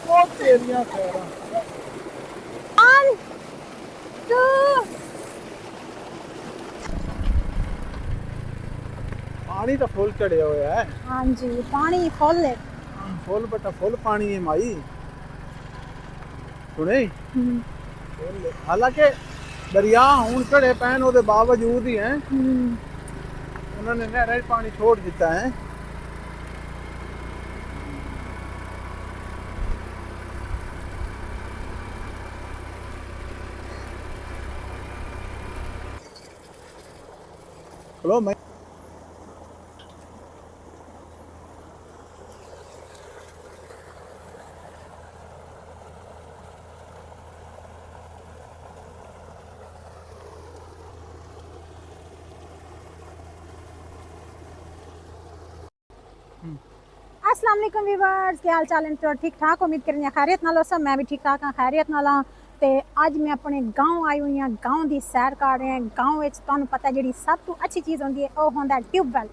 ਉਹ ਤੇਰੀਆਂ ਖੈਰਾਂ। 1 2 ਪਾਣੀ ਤਾਂ ਫੁੱਲ ਚੜਿਆ ਹੋਇਆ ਹੈ। ਹਾਂਜੀ ਪਾਣੀ ਫੁੱਲ ਹੈ। ਫੁੱਲ ਬਟਾ ਫੁੱਲ ਪਾਣੀ ਹੈ ਮਾਈ। ਸੁਣੇ ਹੂੰ ਹਾਲਾਂਕਿ ਦਰਿਆ ਹੁਣ ਚੜੇ ਪੈਣ ਉਹਦੇ ਬਾਵਜੂਦ ਹੀ ਹੈ ਹੂੰ ਉਹਨਾਂ ਨੇ ਨਹਿਰਾਂ 'ਚ ਪਾਣੀ ਛੋੜ ਦਿੱਤਾ ਹੈ। ਚਲੋ ਮੈਂ अस्सलाम वालेकुम व्यूअर्स, क्या हाल चाल है? तो ठीक ठाक, उम्मीद करें खैरियत नाल हो सब। मैं भी ठीक ठाक हाँ, खैरियत नाल हाँ। ते अज मैं अपने गाँव आई हुई हाँ, गाँव की सैर कर रहे हैं। गाँव में तुहानू पता जी सब तो अच्छी चीज़ होंगी है वह होंदा ट्यूबवैल,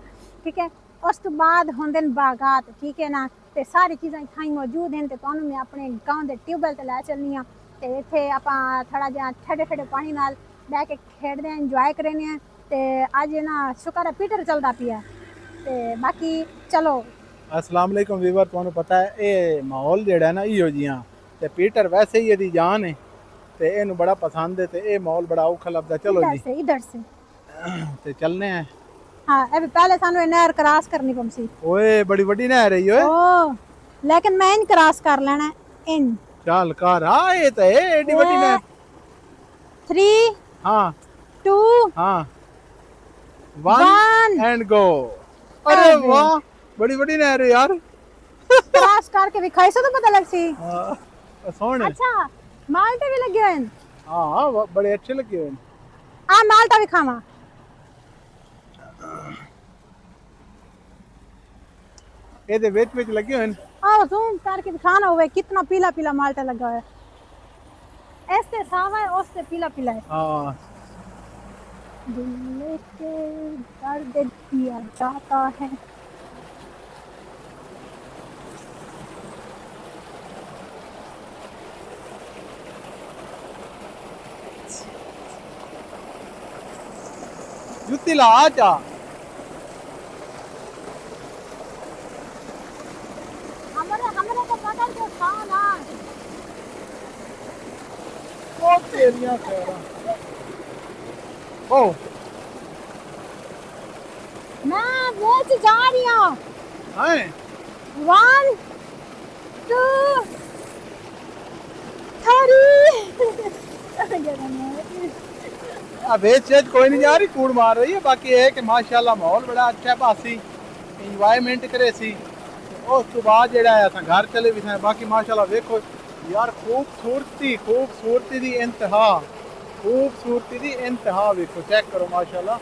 ठीक है। उस तो बाद होंदे न बागात, ठीक है ना। ते सारी चीज़ां इत्थां मौजूद हैं। ते तुहानू मैं अपने गाँव के ट्यूबवैल ते लै चलनी हाँ। ते इत्थे आपां थोड़ा जिहा ठंडे ठंडे पानी नाल बह के खेडदे हैं, इंजॉय करने हैं। ते अज ना शुक्र है पीटर चलदा पिया। ते बाकी चलो अस्सलाम वालेकुम व्यूअर, ਤੁਹਾਨੂੰ ਪਤਾ ਹੈ ਇਹ ਮਾਹੌਲ ਜਿਹੜਾ ਨਾ ਇਹੋ ਜਿਹਾ ਤੇ ਪੀਟਰ ਵੈਸੇ ਹੀ ਇਹਦੀ ਜਾਨ ਹੈ ਤੇ ਇਹਨੂੰ ਬੜਾ ਪਸੰਦ ਹੈ ਤੇ ਇਹ ਮਾਹੌਲ ਬੜਾ ਔਖਾ ਲੱਗਦਾ। ਚਲੋ ਜੀ इधर से ਤੇ ਚੱਲਨੇ ਆ। हाँ अभी पहले सानू नहर क्रॉस करनी पौंसी। ਓਏ ਬੜੀ ਵੱਡੀ ਨਹਿਰ ਹੈ ਓਏ। ओ लेकिन मैं इन क्रॉस कर लेना इन। ਚੱਲ ਕਰ ਆ ਇਹ ਤਾਂ ਏਡੀ ਵੱਡੀ ਨਹਿਰ। 3 ਹਾਂ 2 ਹਾਂ 1 1 ਐਂਡ ਗो। अरे वाह बड़ी बड़ी नहर है यार। क्रॉस करके दिखाई से तो पता लग सी। हाँ सोने। अच्छा माल्टे भी लगे हुए हैं। हाँ बड़े अच्छे लगे हुए हैं। आ माल्टा भी खावा। ਇਹਦੇ ਵਿੱਚ ਲੱਗੇ ਹੋਏ ਨੇ। आओ जूम करके दिखाना हुए कितना पीला पीला माल्टा लगा हुआ है। ऐसे सावा है, उससे पीला पीला है। हाँ दिल के दर्द दिया जाता है। जुत्ती ला जा। हमारे को पकड़ के खा ना। ओ तेरियां खैरां। ओ मैं वो से जा रही हूँ। हैं 1 2 3 अब वेच कोई नहीं जा रही, कूड़ मार रही है। बाकी ये है कि माशाल्लाह माहौल बड़ा अच्छा है। बासी इंजॉयमेंट करे सी। उस तो बाद जेड़ा है असां घर चले भी थे। बाकी माशाल्लाह देखो यार खूबसूरती दी इंतहा, खूबसूरती दी इंतहा। देखो चेक करो माशाल्लाह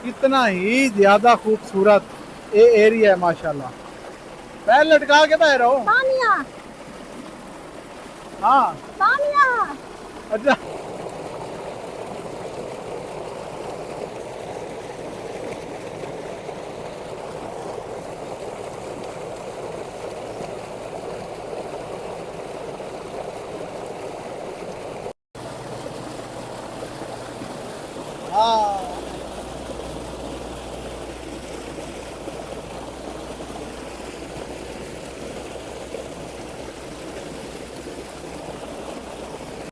कितना ही ज्यादा खूबसूरत ये एरिया है माशाल्लाह। पैर लटका के बह रहो। पानिया हाँ पानिया। अच्छा